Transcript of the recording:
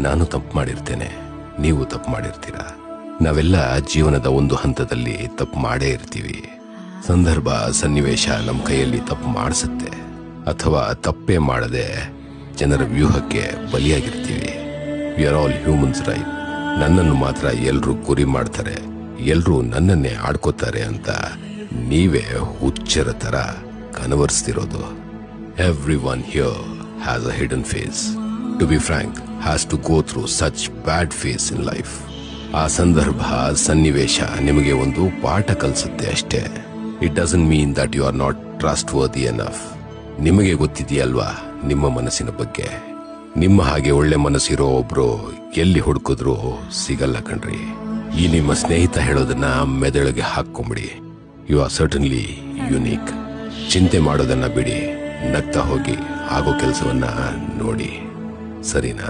ನಾನು ತಪ್ಪು ಮಾಡಿರ್ತೇನೆ, ನೀವು ತಪ್ಪು ಮಾಡಿರ್ತೀರ. ನಾವೆಲ್ಲ ಜೀವನದ ಒಂದು ಹಂತದಲ್ಲಿ ತಪ್ಪು ಮಾಡೇ ಇರ್ತೀವಿ. ಸಂದರ್ಭ ಸನ್ನಿವೇಶ ನಮ್ಮ ಕೈಯಲ್ಲಿ ತಪ್ಪು ಮಾಡಿಸುತ್ತೆ, ಅಥವಾ ತಪ್ಪೇ ಮಾಡದೆ ಜನರ ವ್ಯೂಹಕ್ಕೆ ಬಲಿಯಾಗಿರ್ತೀವಿ. We are all humans, right? ನನ್ನನ್ನು ಮಾತ್ರ ಎಲ್ರೂ ಗುರಿ ಮಾಡ್ತಾರೆ, ಎಲ್ರೂ ನನ್ನನ್ನೇ ಆಡ್ಕೋತಾರೆ ಅಂತ ನೀವೇ ಹುಚ್ಚರ ತರ ಕನವರಿಸ್ತಿರೋದು. Every one here has a hidden face. To be frank, has to go through such bad face in life. ಆ ಸಂದರ್ಭ ಸನ್ನಿವೇಶ ನಿಮಗೆ ಒಂದು ಪಾಠ ಕಲಿಸುತ್ತೆ ಅಷ್ಟೇ. It doesn't mean that you are not trustworthy enough. ನಿಮಗೆ ಗೊತ್ತಿದೆಯಲ್ವಾ ನಿಮ್ಮ ಮನಸ್ಸಿನ ಬಗ್ಗೆ. ನಿಮ್ಮ ಹಾಗೆ ಒಳ್ಳೆ ಮನಸ್ಸಿರೋ ಒಬ್ರು ಎಲ್ಲಿ ಹುಡುಕಿದ್ರು ಸಿಗಲ್ಲ ಕಣ್ರಿ. ಈ ನಿಮ್ಮ ಸ್ನೇಹಿತ ಹೇಳೋದನ್ನ ಮೆದುಳಿಗೆ ಹಾಕೊಂಬಿಡಿ. You are certainly unique. ಚಿಂತೆ ಮಾಡೋದನ್ನ ಬಿಡಿ, ನಗ್ತಾ ಹೋಗಿ ಆಗೋ ಕೆಲಸವನ್ನ ನೋಡಿ. ಸರಿನಾ?